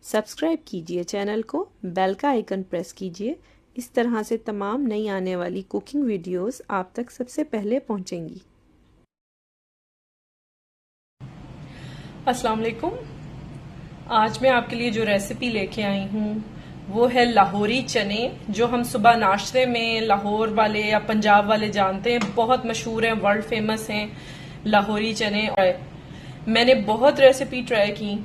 Subscribe कीजिए channel को, bell का आइकन प्रेस कीजिए। इस तरह से तमाम नई आने वाली कुकिंग वीडियोस आप तक सबसे पहले पहुंचेंगी। अस्सलाम वालेकुम। आज मैं आपके लिए जो रेसिपी लेके आई हूँ वो है लाहौरी चने, जो हम सुबह नाश्ते में लाहौर वाले या पंजाब वाले जानते हैं। बहुत मशहूर हैं, वर्ल्ड फेमस हैं लाहौरी चने। मैंने बहुत रेसिपी ट्राई की,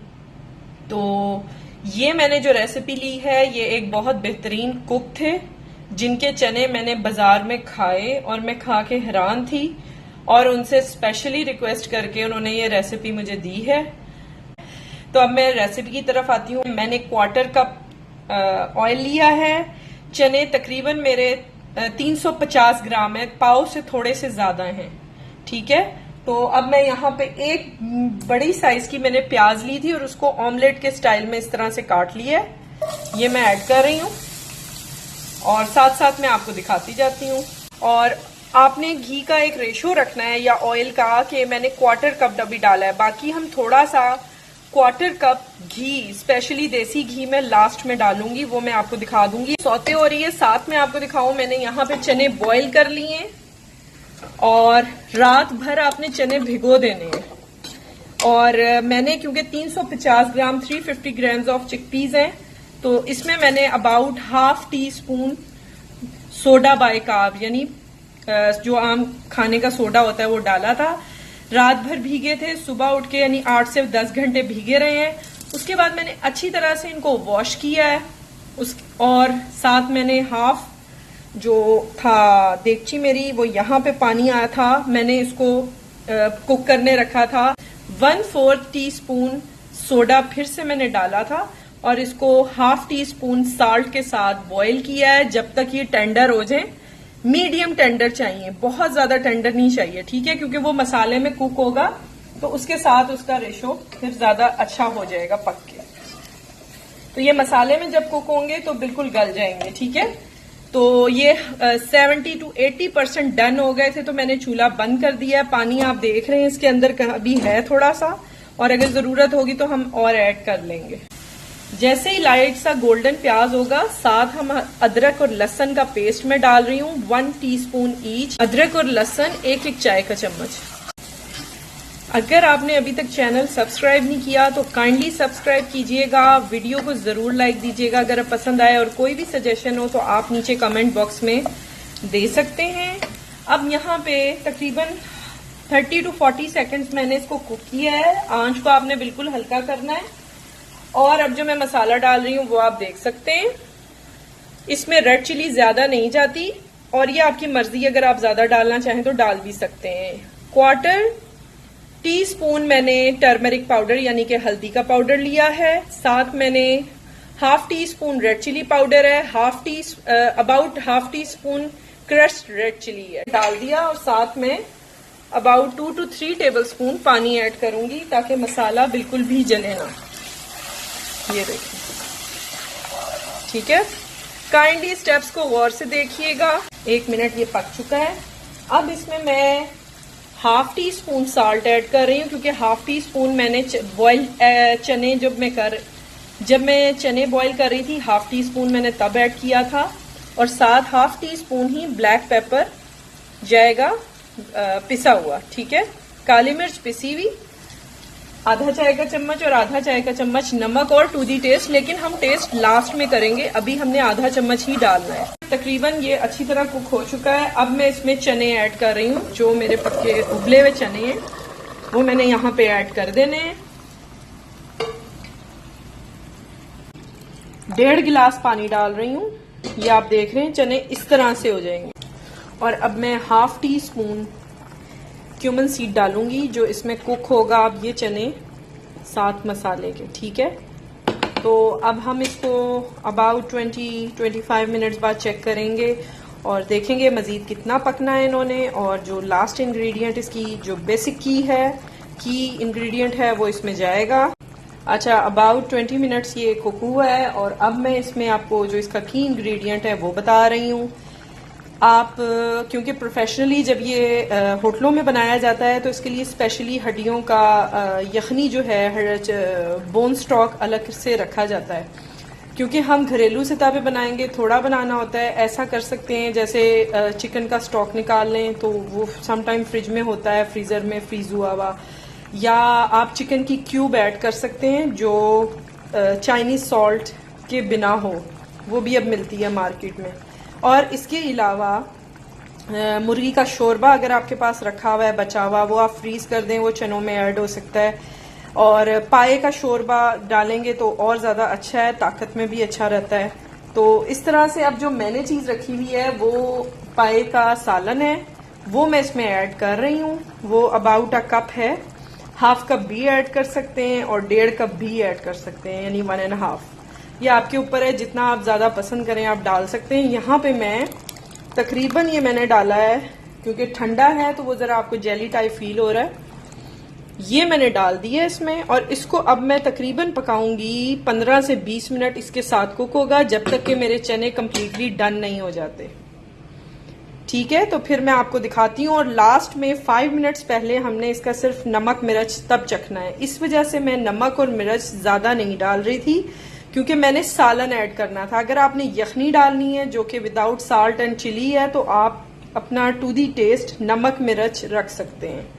तो ये मैंने जो रेसिपी ली है ये एक बहुत बेहतरीन कुक थे जिनके चने मैंने बाजार में खाए और मैं खा के हैरान थी, और उनसे स्पेशली रिक्वेस्ट करके उन्होंने ये रेसिपी मुझे दी है। तो अब मैं रेसिपी की तरफ आती हूँ। मैंने 1/4 कप ऑयल लिया है। चने तकरीबन मेरे 350 ग्राम है, पाव से थोड़े से ज्यादा हैं, ठीक है। तो अब मैं यहाँ पे एक बड़ी साइज की मैंने प्याज ली थी और उसको ऑमलेट के स्टाइल में इस तरह से काट लिया है। ये मैं ऐड कर रही हूँ और साथ साथ मैं आपको दिखाती जाती हूँ। और आपने घी का एक रेशो रखना है या ऑयल का, कि मैंने 1/4 कप अभी डाला है, बाकी हम थोड़ा सा 1/4 कप घी, स्पेशली देसी घी मैं लास्ट में डालूंगी, वो मैं आपको दिखा दूंगी। सौते हो रही है, साथ में आपको दिखाऊं मैंने यहाँ पे चने बॉईल कर लिए और रात भर आपने चने भिगो देने हैं। और मैंने क्योंकि 350 ग्राम 350 ग्राम्स ऑफ चिकपीस हैं, तो इसमें मैंने अबाउट ½ टीस्पून सोडा बाइकार्ब, यानी जो आम खाने का सोडा होता है वो डाला था। रात भर भीगे थे, सुबह उठ के यानी 8 से 10 घंटे भीगे रहे हैं। उसके बाद मैंने अच्छी तरह से इनको वॉश किया है और साथ मैंने हाफ जो था देगची मेरी, वो यहाँ पे पानी आया था, मैंने इसको कुक करने रखा था। 1/4 टीस्पून सोडा फिर से मैंने डाला था और इसको ½ टीस्पून साल्ट के साथ बॉईल किया है जब तक ये टेंडर हो जाए। मीडियम टेंडर चाहिए, बहुत ज्यादा टेंडर नहीं चाहिए, ठीक है, क्योंकि वो मसाले में कुक होगा तो उसके साथ उसका रेशो फिर ज्यादा अच्छा हो जाएगा पक के। तो ये मसाले में जब कुक होंगे तो बिल्कुल गल जाएंगे, ठीक है। तो ये 70 to 80% डन हो गए थे, तो मैंने चूल्हा बंद कर दिया। पानी आप देख रहे हैं इसके अंदर अभी है थोड़ा सा, और अगर जरूरत होगी तो हम और ऐड कर लेंगे। जैसे ही लाइट सा गोल्डन प्याज होगा, साथ हम अदरक और लहसुन का पेस्ट में डाल रही हूँ 1 टीस्पून ईच। अदरक और लहसुन 1 चाय का चम्मच। अगर आपने अभी तक चैनल सब्सक्राइब नहीं किया तो काइंडली सब्सक्राइब कीजिएगा, वीडियो को जरूर लाइक दीजिएगा अगर पसंद आए, और कोई भी सजेशन हो तो आप नीचे कमेंट बॉक्स में दे सकते हैं। अब यहाँ पे तकरीबन 30 to 40 सेकेंड्स मैंने इसको कुक किया है। आंच को आपने बिल्कुल हल्का करना है। और अब जो मैं मसाला डाल रही हूँ वो आप देख सकते हैं, इसमें रेड चिली ज्यादा नहीं जाती, और ये आपकी मर्जी, अगर आप ज्यादा डालना चाहें तो डाल भी सकते हैं। 1/4 टीस्पून मैंने टर्मरिक पाउडर यानी कि हल्दी का पाउडर लिया है। साथ मैंने ½ टीस्पून रेड चिली पाउडर है, about ½ teaspoon crushed red chilli है, डाल दिया। और साथ में अबाउट 2 to 3 टेबल स्पून पानी ऐड करूंगी ताकि मसाला बिल्कुल भी जले ना। ये देखिए, ठीक है। काइंडली स्टेप्स को गौर से देखिएगा। 1 मिनट ये पक चुका है। अब इसमें मैं ½ टीस्पून साल्ट ऐड कर रही हूँ, क्योंकि ½ टीस्पून मैंने बॉयल चने जब मैं चने बॉईल कर रही थी, ½ टीस्पून मैंने तब ऐड किया था। और साथ ½ टीस्पून ही ब्लैक पेपर जाएगा पिसा हुआ, ठीक है। काली मिर्च पिसी हुई ½ चाय का चम्मच, और ½ चाय का चम्मच नमक, और टू दी टेस्ट, लेकिन हम टेस्ट लास्ट में करेंगे, अभी हमने ½ चम्मच ही डालना है। तकरीबन ये अच्छी तरह कुक हो चुका है। अब मैं इसमें चने ऐड कर रही हूँ, जो मेरे पक्के उबले हुए चने हैं वो मैंने यहाँ पे ऐड कर देने हैं। 1.5 गिलास पानी डाल रही हूँ। ये आप देख रहे हैं चने इस तरह से हो जाएंगे। और अब मैं ½ टीस्पून क्यूमन सीड डालूंगी, जो इसमें कुक होगा अब ये चने साथ मसाले के, ठीक है। तो अब हम इसको अबाउट 20-25 मिनट्स बाद चेक करेंगे और देखेंगे मजीद कितना पकना है इन्होंने। और जो लास्ट इंग्रेडिएंट इसकी जो बेसिक की इंग्रेडिएंट है वो इसमें जाएगा। अच्छा, अबाउट 20 मिनट्स ये कुक हुआ है, और अब मैं इसमें आपको जो इसका की इंग्रेडिएंट है वो बता रही हूँ। आप क्योंकि प्रोफेशनली जब ये होटलों में बनाया जाता है तो इसके लिए स्पेशली हड्डियों का यखनी जो है बोन स्टॉक अलग से रखा जाता है। क्योंकि हम घरेलू सतह पे बनाएंगे, थोड़ा बनाना होता है, ऐसा कर सकते हैं जैसे चिकन का स्टॉक निकाल लें तो वो समटाइम फ्रिज में होता है, फ्रीजर में फ्रीज हुआ हुआ, या आप चिकन की क्यूब ऐड कर सकते हैं जो चाइनीज सॉल्ट के बिना हो, वो भी अब मिलती है मार्केट में। और इसके अलावा मुर्गी का शोरबा अगर आपके पास रखा हुआ है बचा हुआ, वो आप फ्रीज कर दें, वो चनों में ऐड हो सकता है। और पाए का शोरबा डालेंगे तो और ज़्यादा अच्छा है, ताकत में भी अच्छा रहता है। तो इस तरह से अब जो मैंने चीज़ रखी हुई है वो पाए का सालन है, वो मैं इसमें ऐड कर रही हूँ। वो अबाउट अ कप है, हाफ कप भी ऐड कर सकते हैं और 1.5 कप भी ऐड कर सकते हैं, यानी 1.5। ये आपके ऊपर है, जितना आप ज़्यादा पसंद करें आप डाल सकते हैं। यहाँ पे मैं तकरीबन ये मैंने डाला है, क्योंकि ठंडा है तो वो ज़रा आपको जेली टाइप फील हो रहा है। ये मैंने डाल दिया इसमें, और इसको अब मैं तकरीबन पकाऊंगी 15 से 20 मिनट इसके साथ कुक होगा, जब तक कि मेरे चने कम्प्लीटली डन नहीं हो जाते। ठीक है, तो फिर मैं आपको दिखाती हूँ। और लास्ट में 5 मिनट्स पहले हमने इसका सिर्फ नमक मिर्च तब चखना है। इस वजह से मैं नमक और मिर्च ज़्यादा नहीं डाल रही थी, क्योंकि मैंने सालन ऐड करना था। अगर आपने यखनी डालनी है जो कि विदाउट साल्ट एंड चिली है, तो आप अपना टू दी टेस्ट नमक मिर्च रख सकते हैं।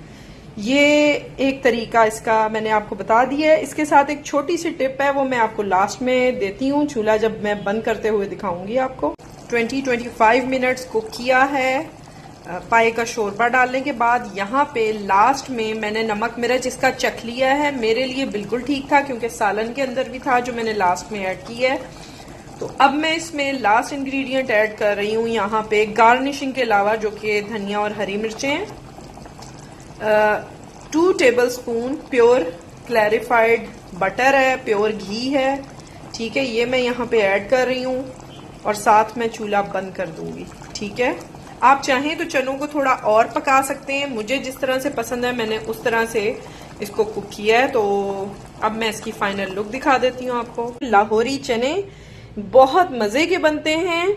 ये एक तरीका इसका मैंने आपको बता दिया है। इसके साथ एक छोटी सी टिप है, वो मैं आपको लास्ट में देती हूँ, चूल्हा जब मैं बंद करते हुए दिखाऊंगी आपको। 20-25 मिनट्स कुक किया है पाए का शोरबा डालने के बाद। यहाँ पे लास्ट में मैंने नमक मिर्च इसका चख लिया है, मेरे लिए बिल्कुल ठीक था, क्योंकि सालन के अंदर भी था जो मैंने लास्ट में ऐड किया है। तो अब मैं इसमें लास्ट इंग्रेडिएंट ऐड कर रही हूँ यहाँ पे गार्निशिंग के अलावा, जो कि धनिया और हरी मिर्चें हैं। 2 टेबलस्पून प्योर क्लैरिफाइड बटर है, प्योर घी है। ठीक है, ये मैं यहाँ पे ऐड कर रही हूँ, और साथ में चूल्हा बंद कर दूंगी। ठीक है, आप चाहें तो चनों को थोड़ा और पका सकते हैं, मुझे जिस तरह से पसंद है मैंने उस तरह से इसको कुक किया है। तो अब मैं इसकी फाइनल लुक दिखा देती हूँ आपको। लाहौरी चने बहुत मजे के बनते हैं,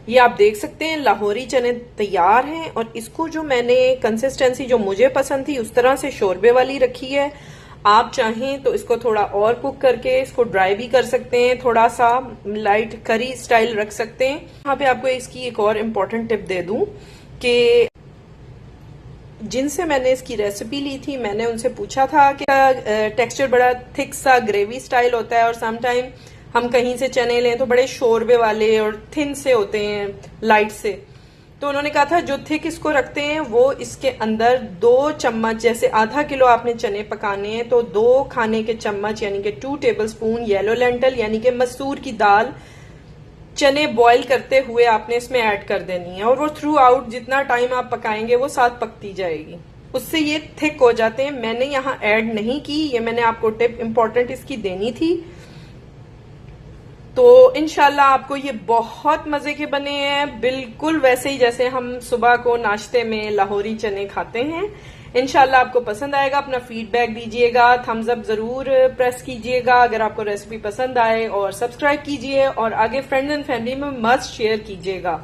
ये आप देख सकते हैं। लाहौरी चने तैयार हैं, और इसको जो मैंने कंसिस्टेंसी जो मुझे पसंद थी उस तरह से शोरबे वाली रखी है। आप चाहें तो इसको थोड़ा और कुक करके इसको ड्राई भी कर सकते हैं, थोड़ा सा लाइट करी स्टाइल रख सकते हैं। यहाँ पे आपको इसकी एक और इम्पोर्टेंट टिप दे दूं कि जिनसे मैंने इसकी रेसिपी ली थी, मैंने उनसे पूछा था कि टेक्सचर बड़ा थिक सा ग्रेवी स्टाइल होता है, और समटाइम हम कहीं से चने लें तो बड़े शोरबे वाले और थिन से होते हैं, लाइट से। तो उन्होंने कहा था जो थिक इसको रखते हैं वो इसके अंदर 2 चम्मच, जैसे आधा किलो आपने चने पकाने हैं तो 2 खाने के चम्मच यानी कि 2 टेबलस्पून येलो लेंटल यानी कि मसूर की दाल चने बॉईल करते हुए आपने इसमें ऐड कर देनी है, और वो थ्रू आउट जितना टाइम आप पकाएंगे वो साथ पकती जाएगी, उससे ये थिक हो जाते हैं। मैंने यहाँ ऐड नहीं की, ये मैंने आपको टिप इम्पोर्टेंट इसकी देनी थी। तो इंशाल्लाह आपको ये बहुत मजे के बने हैं, बिल्कुल वैसे ही जैसे हम सुबह को नाश्ते में लाहौरी चने खाते हैं। इंशाल्लाह आपको पसंद आएगा। अपना फीडबैक दीजिएगा, थम्स अप जरूर प्रेस कीजिएगा अगर आपको रेसिपी पसंद आए, और सब्सक्राइब कीजिए, और आगे फ्रेंड्स एंड फैमिली में मस्ट शेयर कीजिएगा।